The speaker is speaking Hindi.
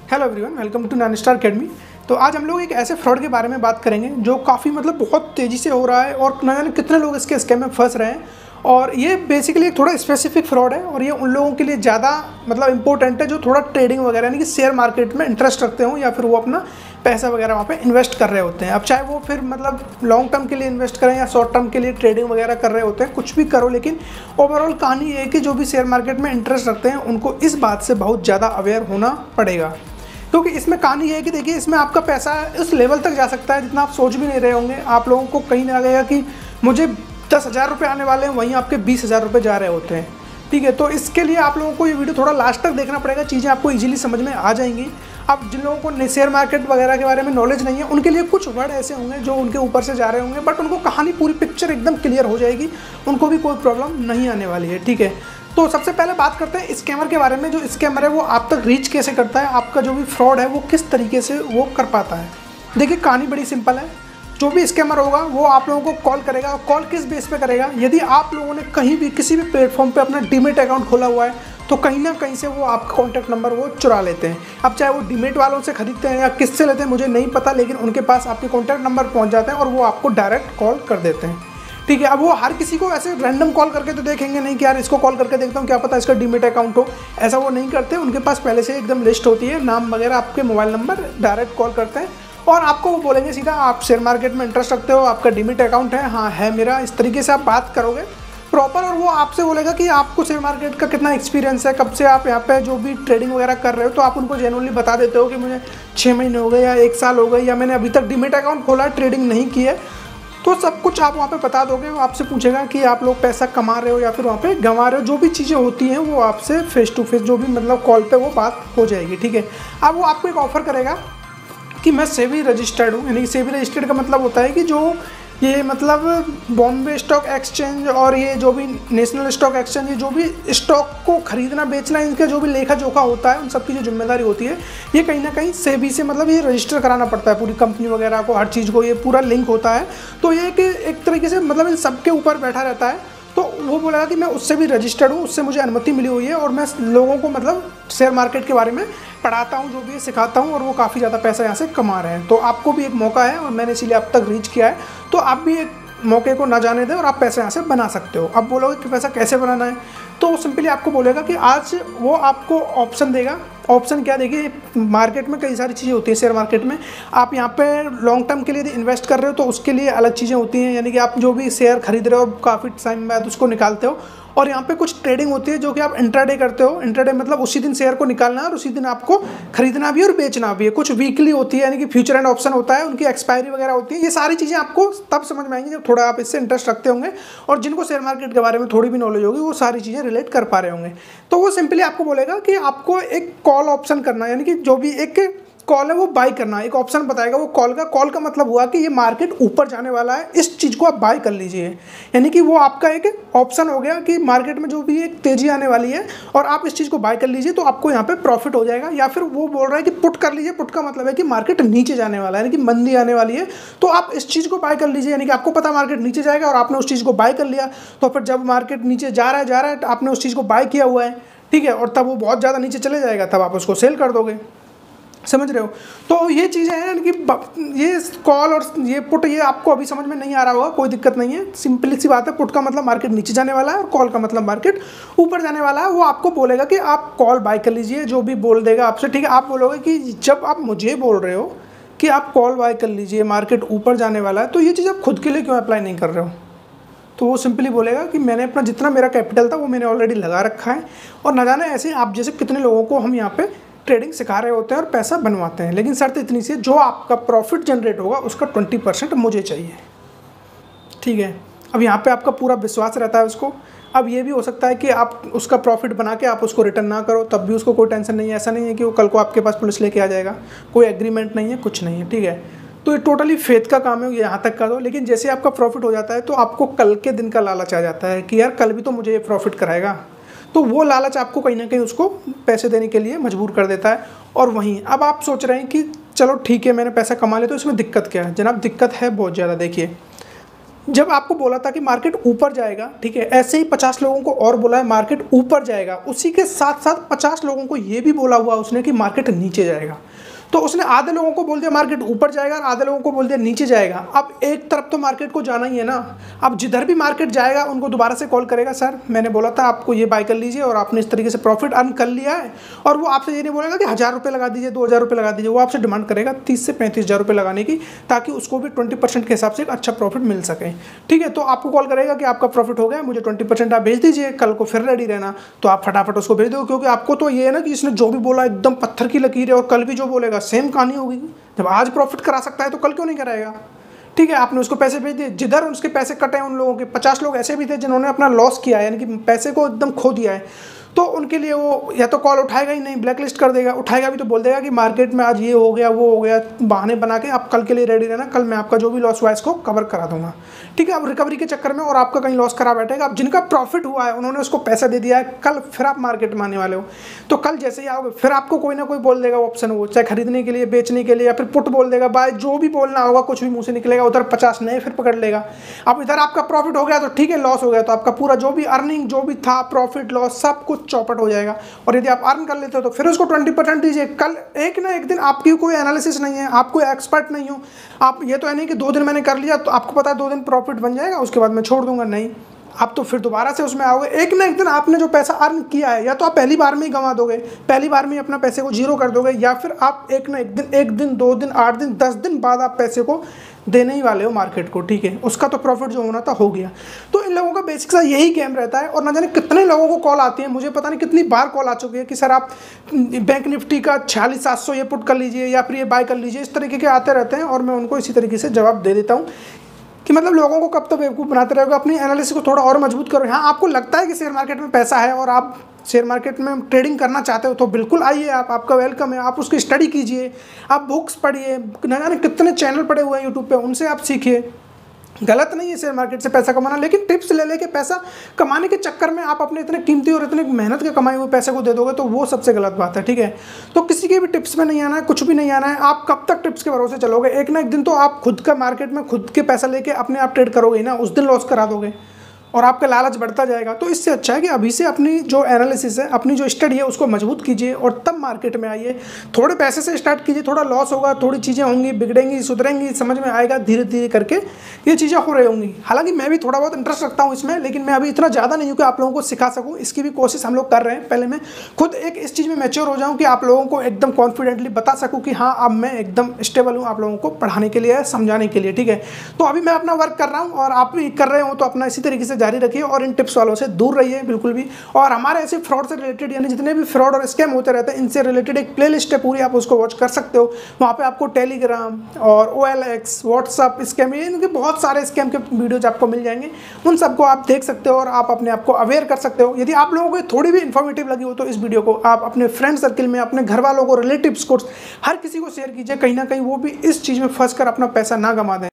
Hello everyone, welcome to Ninestar Academy. तो आज हम लोग एक ऐसे फ्रॉड के बारे में बात करेंगे जो काफ़ी बहुत तेज़ी से हो रहा है और न जाने कितने लोग इसके स्कैम में फंस रहे हैं। और ये बेसिकली एक थोड़ा स्पेसिफिक फ्रॉड है और ये उन लोगों के लिए ज़्यादा इंपॉर्टेंट है जो थोड़ा ट्रेडिंग वगैरह यानी कि शेयर मार्केट में इंटरेस्ट रखते हो या फिर वो अपना पैसा वगैरह वहाँ पे इन्वेस्ट कर रहे होते हैं। अब चाहे वो फिर लॉन्ग टर्म के लिए इन्वेस्ट करें या शॉर्ट टर्म के लिए ट्रेडिंग वगैरह कर रहे होते हैं, कुछ भी करो, लेकिन ओवरऑल कहानी ये है कि जो भी शेयर मार्केट में इंटरेस्ट रखते हैं उनको इस बात से बहुत ज़्यादा अवेयर होना पड़ेगा। क्योंकि इसमें कहानी ये है कि देखिए, इसमें आपका पैसा उस लेवल तक जा सकता है जितना आप सोच भी नहीं रहे होंगे। आप लोगों को कहीं ना लगेगा कि मुझे 10,000 रुपये आने वाले हैं, वहीं आपके 20,000 रुपये जा रहे होते हैं। ठीक है, तो इसके लिए आप लोगों को ये वीडियो थोड़ा लास्ट तक देखना पड़ेगा, चीज़ें आपको इजीली समझ में आ जाएंगी। अब जिन लोगों को शेयर मार्केट वगैरह के बारे में नॉलेज नहीं है उनके लिए कुछ वर्ड ऐसे होंगे जो उनके ऊपर से जा रहे होंगे, बट उनको कहानी पूरी पिक्चर एकदम क्लियर हो जाएगी, उनको भी कोई प्रॉब्लम नहीं आने वाली है। ठीक है, तो सबसे पहले बात करते हैं स्कैमर के बारे में। जो स्कैमर है वो आप तक रीच कैसे करता है, आपका जो भी फ्रॉड है वो किस तरीके से वो कर पाता है। देखिए, कहानी बड़ी सिंपल है। जो भी स्कैमर होगा वो आप लोगों को कॉल करेगा। कॉल किस बेस पे करेगा? यदि आप लोगों ने कहीं भी किसी भी प्लेटफॉर्म पे अपना डीमेट अकाउंट खोला हुआ है तो कहीं ना कहीं से वो आपका कॉन्टैक्ट नंबर वो चुरा लेते हैं। अब चाहे वो डीमेट वालों से खरीदते हैं या किससे लेते हैं मुझे नहीं पता, लेकिन उनके पास आपके कॉन्टैक्ट नंबर पहुंच जाते हैं और वो आपको डायरेक्ट कॉल कर देते हैं। ठीक है, अब वो हर किसी को ऐसे रैंडम कॉल करके तो देखेंगे नहीं कि यार इसको कॉल करके देखता हूँ क्या पता इसका डीमेट अकाउंट हो, ऐसा वो नहीं करते। उनके पास पहले से एकदम लिस्ट होती है, नाम वगैरह, आपके मोबाइल नंबर, डायरेक्ट कॉल करते हैं और आपको वो बोलेंगे सीधा आप शेयर मार्केट में इंटरेस्ट रखते हो, आपका डीमेट अकाउंट है? हाँ है मेरा। इस तरीके से आप बात करोगे प्रॉपर और वो आपसे बोलेगा कि आपको शेयर मार्केट का कितना एक्सपीरियंस है, कब से आप यहाँ पे जो भी ट्रेडिंग वगैरह कर रहे हो। तो आप उनको जेन्युइनली बता देते हो कि मुझे 6 महीने हो गए या 1 साल हो गए या मैंने अभी तक डीमेट अकाउंट खोला, ट्रेडिंग नहीं की है। तो सब कुछ आप वहाँ पे बता दोगे। वो आपसे पूछेगा कि आप लोग पैसा कमा रहे हो या फिर वहाँ पे गंवा रहे हो। जो भी चीज़ें होती हैं वो आपसे फेस टू फेस जो भी कॉल पे वो बात हो जाएगी। ठीक है, अब वो आपको एक ऑफ़र करेगा कि मैं सेबी रजिस्टर्ड हूँ। यानी कि सेबी रजिस्टर्ड का मतलब होता है कि जो ये बॉम्बे स्टॉक एक्सचेंज और ये जो भी नेशनल स्टॉक एक्सचेंज, ये जो भी स्टॉक को खरीदना बेचना, इनका जो भी लेखा जोखा होता है, उन सबकी जो जिम्मेदारी होती है ये कहीं ना कहीं सेबी से ये रजिस्टर कराना पड़ता है पूरी कंपनी वगैरह को, हर चीज़ को ये पूरा लिंक होता है। तो ये कि एक तरीके से इन सबके ऊपर बैठा रहता है। तो वो बोलेगा कि मैं उससे भी रजिस्टर्ड हूँ, उससे मुझे अनुमति मिली हुई है और मैं लोगों को शेयर मार्केट के बारे में पढ़ाता हूँ, जो भी सिखाता हूँ और वो काफ़ी ज़्यादा पैसा यहाँ से कमा रहे हैं। तो आपको भी एक मौका है और मैंने इसीलिए अब तक रीच किया है, तो आप भी एक मौके को ना जाने दें और आप पैसे यहाँ से बना सकते हो। अब बोलोगे कि पैसा कैसे बनाना है, तो वो सिंपली आपको बोलेगा कि आज वो आपको ऑप्शन देगा। ऑप्शन क्या? देखिए, मार्केट में कई सारी चीज़ें होती हैं। शेयर मार्केट में आप यहाँ पे लॉन्ग टर्म के लिए यदि इन्वेस्ट कर रहे हो तो उसके लिए अलग चीज़ें होती हैं, यानी कि आप जो भी शेयर खरीद रहे हो काफ़ी टाइम बाद उसको निकालते हो। और यहाँ पे कुछ ट्रेडिंग होती है जो कि आप इंट्राडे करते हो। इंट्राडे मतलब उसी दिन शेयर को निकालना है और उसी दिन आपको खरीदना भी और बेचना भी है। कुछ वीकली होती है, यानी कि फ्यूचर एंड ऑप्शन होता है, उनकी एक्सपायरी वगैरह होती है। ये सारी चीज़ें आपको तब समझ में आएंगी जब थोड़ा आप इससे इंटरेस्ट रखते होंगे और जिनको शेयर मार्केट के बारे में थोड़ी भी नॉलेज होगी वो सारी चीज़ें रिलेट कर पा रहे होंगे। तो वो सिंपली आपको बोलेगा कि आपको एक कॉल ऑप्शन करना है, यानी कि जो भी एक कॉल है वो बाय करना है। एक ऑप्शन बताएगा वो कॉल का मतलब हुआ कि ये मार्केट ऊपर जाने वाला है, इस चीज़ को आप बाय कर लीजिए। यानी कि वो आपका एक ऑप्शन हो गया कि मार्केट में जो भी एक तेज़ी आने वाली है और आप इस चीज़ को बाय कर लीजिए तो आपको यहाँ पे प्रॉफिट हो जाएगा। या फिर वो बोल रहा है कि पुट कर लीजिए। पुट का मतलब है कि मार्केट नीचे जाने वाला है, यानी कि मंदी आने वाली है, तो आप इस चीज़ को बाय कर लीजिए। यानी कि आपको पता मार्केट नीचे जाएगा और आपने उस चीज़ को बाय कर लिया, तो फिर जब मार्केट नीचे जा रहा है आपने उस चीज़ को बाय किया हुआ है, ठीक है, और तब वो बहुत ज़्यादा नीचे चले जाएगा तब आप उसको सेल कर दोगे। समझ रहे हो? तो ये चीज़ें हैं कि ये कॉल और ये पुट, ये आपको अभी समझ में नहीं आ रहा होगा, कोई दिक्कत नहीं है, सिंपली सी बात है। पुट का मतलब मार्केट नीचे जाने वाला है और कॉल का मतलब मार्केट ऊपर जाने वाला है। वो आपको बोलेगा कि आप कॉल बाय कर लीजिए, जो भी बोल देगा आपसे। ठीक है, आप बोलोगे कि जब आप मुझे बोल रहे हो कि आप कॉल बाय कर लीजिए, मार्केट ऊपर जाने वाला है, तो ये चीज़ आप खुद के लिए क्यों अप्लाई नहीं कर रहे हो? तो वो सिंपली बोलेगा कि मैंने अपना जितना मेरा कैपिटल था वो मैंने ऑलरेडी लगा रखा है और न जाने ऐसे आप जैसे कितने लोगों को हम यहाँ पे ट्रेडिंग सिखा रहे होते हैं और पैसा बनवाते हैं। लेकिन शर्त इतनी सी है, जो आपका प्रॉफिट जनरेट होगा उसका 20% मुझे चाहिए। ठीक है, अब यहाँ पे आपका पूरा विश्वास रहता है उसको। अब ये भी हो सकता है कि आप उसका प्रॉफिट बना के आप उसको रिटर्न ना करो, तब भी उसको कोई टेंशन नहीं है। ऐसा नहीं है कि वो कल को आपके पास पुलिस लेके आ जाएगा, कोई एग्रीमेंट नहीं है, कुछ नहीं है। ठीक है, तो ये टोटली फेथ का काम है, यहाँ तक कर दो। लेकिन जैसे आपका प्रॉफिट हो जाता है तो आपको कल के दिन का लालच आ जाता है कि यार कल भी तो मुझे ये प्रॉफिट कराएगा, तो वो लालच आपको कहीं ना कहीं उसको पैसे देने के लिए मजबूर कर देता है। और वहीं अब आप सोच रहे हैं कि चलो ठीक है मैंने पैसा कमा लिया, तो इसमें दिक्कत क्या है? जनाब दिक्कत है बहुत ज़्यादा। देखिए, जब आपको बोला था कि मार्केट ऊपर जाएगा, ठीक है, ऐसे ही 50 लोगों को और बोला है मार्केट ऊपर जाएगा, उसी के साथ साथ 50 लोगों को ये भी बोला हुआ उसने कि मार्केट नीचे जाएगा। तो उसने आधे लोगों को बोल दिया मार्केट ऊपर जाएगा और आधे लोगों को बोल दिया नीचे जाएगा। अब एक तरफ तो मार्केट को जाना ही है ना। अब जिधर भी मार्केट जाएगा उनको दोबारा से कॉल करेगा, सर मैंने बोला था आपको ये बाय कर लीजिए और आपने इस तरीके से प्रॉफिट अर्न कर लिया है। और वो आपसे ये नहीं बोलेगा कि 1000 रुपये लगा दीजिए, 2000 रुपये लगा दीजिए। वो आपसे डिमांड करेगा 30 से 35,000 रुपये लगाने की, ताकि उसको भी 20% के हिसाब से एक अच्छा प्रॉफिट मिल सके। ठीक है, तो आपको कॉल करेगा कि आपका प्रॉफिट हो गया, मुझे 20% आप भेज दीजिए, कल को फिर रेडी रहना। तो आप फटाफट उसको भेज दो, क्योंकि आपको तो ये है ना कि इसने जो भी बोला एकदम पत्थर की लकीर है और कल भी जो बोलेगा सेम कहानी होगी। जब आज प्रॉफिट करा सकता है तो कल क्यों नहीं कराएगा। ठीक है, आपने उसको पैसे भेज दिए, जिधर उसके पैसे कटे हैं उन लोगों के 50 लोग ऐसे भी थे जिन्होंने अपना लॉस किया है, यानी कि पैसे को एकदम खो दिया है। तो उनके लिए वो या तो कॉल उठाएगा ही नहीं, ब्लैक लिस्ट कर देगा। उठाएगा भी तो बोल देगा कि मार्केट में आज ये हो गया वो हो गया, बहाने बना के आप कल के लिए रेडी रहना, कल मैं आपका जो भी लॉस हुआ है इसको कवर करा दूंगा। ठीक है, अब रिकवरी के चक्कर में और आपका कहीं लॉस करा बैठेगा। अब जिनका प्रॉफिट हुआ है उन्होंने उसको पैसा दे दिया है, कल फिर आप मार्केट में आने वाले हो, तो कल जैसे ही आओगे फिर आपको कोई ना कोई बोल देगा ऑप्शन, वो चाहे खरीदने के लिए, बेचने के लिए, या फिर पुट बोल देगा, बाय, जो भी बोलना होगा कुछ भी मुँह से निकलेगा, उधर 50 नए फिर पकड़ लेगा। अब इधर आपका प्रॉफिट हो गया तो ठीक है, लॉस हो गया तो आपका पूरा जो भी अर्निंग जो भी था, प्रॉफिट लॉस सब कुछ चौपट हो जाएगा। और यदि आप अर्न कर लेते हो तो फिर उसको 20% दीजिए। कल एक ना एक दिन आपकी कोई एनालिसिस नहीं है, आप कोई एक्सपर्ट नहीं हो, आप ये तो है नहीं कि 2 दिन मैंने कर लिया तो आपको पता है 2 दिन प्रॉफिट बन जाएगा उसके बाद मैं छोड़ दूंगा, नहीं। आप तो फिर दोबारा से उसमें आओगे। एक ना एक दिन आपने जो पैसा अर्न किया है, या तो आप पहली बार में ही गंवा दोगे, पहली बार में ही अपना पैसे को जीरो कर दोगे, या फिर आप एक ना एक दिन 2 दिन 8 दिन 10 दिन बाद आप पैसे को देने ही वाले हो मार्केट को। ठीक है, उसका तो प्रॉफिट जो होना था हो गया। तो इन लोगों का बेसिक सा यही गेम रहता है। और ना जाने कितने लोगों को कॉल आती है, मुझे पता नहीं कितनी बार कॉल आ चुकी है कि सर आप बैंक निफ्टी का 46,700 ये पुट कर लीजिए या फिर ये बाय कर लीजिए, इस तरीके के आते रहते हैं। और मैं उनको इसी तरीके से जवाब दे देता हूँ कि मतलब लोगों को कब तक बेवकूफ़ बनाते रहोगे। अपनी एनालिसिस को थोड़ा और मजबूत करो। हाँ, आपको लगता है कि शेयर मार्केट में पैसा है और आप शेयर मार्केट में ट्रेडिंग करना चाहते हो तो बिल्कुल आइए, आपका वेलकम है। आप उसकी स्टडी कीजिए, आप बुक्स पढ़िए, न जाने कितने चैनल पड़े हुए हैं यूट्यूब पे, उनसे आप सीखिए। गलत नहीं है शेयर मार्केट से पैसा कमाना, लेकिन टिप्स ले लेके पैसा कमाने के चक्कर में आप अपने इतने कीमती और इतने मेहनत के कमाए हुए पैसे को दे दोगे तो वो सबसे गलत बात है। ठीक है, तो किसी के भी टिप्स में नहीं आना है, कुछ भी नहीं आना है। आप कब तक टिप्स के भरोसे चलोगे? एक ना एक दिन तो आप खुद का मार्केट में खुद के पैसा लेके अपने आप ट्रेड करोगे ना, उस दिन लॉस करा दोगे और आपका लालच बढ़ता जाएगा। तो इससे अच्छा है कि अभी से अपनी जो एनालिसिस है, अपनी जो स्टडी है उसको मजबूत कीजिए और तब मार्केट में आइए। थोड़े पैसे से स्टार्ट कीजिए, थोड़ा लॉस होगा, थोड़ी चीज़ें होंगी, बिगड़ेंगी, सुधरेंगी, समझ में आएगा, धीरे धीरे करके ये चीज़ें हो रही होंगी। हालांकि मैं भी थोड़ा बहुत इंटरेस्ट रखता हूँ इसमें, लेकिन मैं अभी इतना ज़्यादा नहीं हूँ कि आप लोगों को सिखा सकूँ। इसकी भी कोशिश हम लोग कर रहे हैं। पहले मैं खुद एक इस चीज़ में मैच्योर हो जाऊँ कि आप लोगों को एकदम कॉन्फिडेंटली बता सकूँ कि हाँ अब मैं एकदम स्टेबल हूँ आप लोगों को पढ़ाने के लिए, समझाने के लिए। ठीक है, तो अभी मैं अपना वर्क कर रहा हूँ और आप भी कर रहे हो, तो अपना इसी तरीके से जारी रखिए और इन टिप्स वालों से दूर रहिए बिल्कुल भी। और हमारे ऐसे फ्रॉड से रिलेटेड, यानी जितने भी फ्रॉड और स्कैम होते रहते हैं, इनसे रिलेटेड एक प्लेलिस्ट है पूरी, आप उसको वॉच कर सकते हो। वहाँ पे आपको टेलीग्राम और OLX, व्हाट्सअप स्कैम, इनके बहुत सारे स्कैम के वीडियोज आपको मिल जाएंगे। उन सबको आप देख सकते हो और आप अपने आप को अवेयर कर सकते हो। यदि आप लोगों को थोड़ी भी इन्फॉर्मेटिव लगी हो तो इस वीडियो को आप अपने फ्रेंड सर्किल में, अपने घर वालों को, रिलेटिव्स को, हर किसी को शेयर कीजिए। कहीं ना कहीं वो भी इस चीज़ में फंस कर अपना पैसा ना गंवा दें।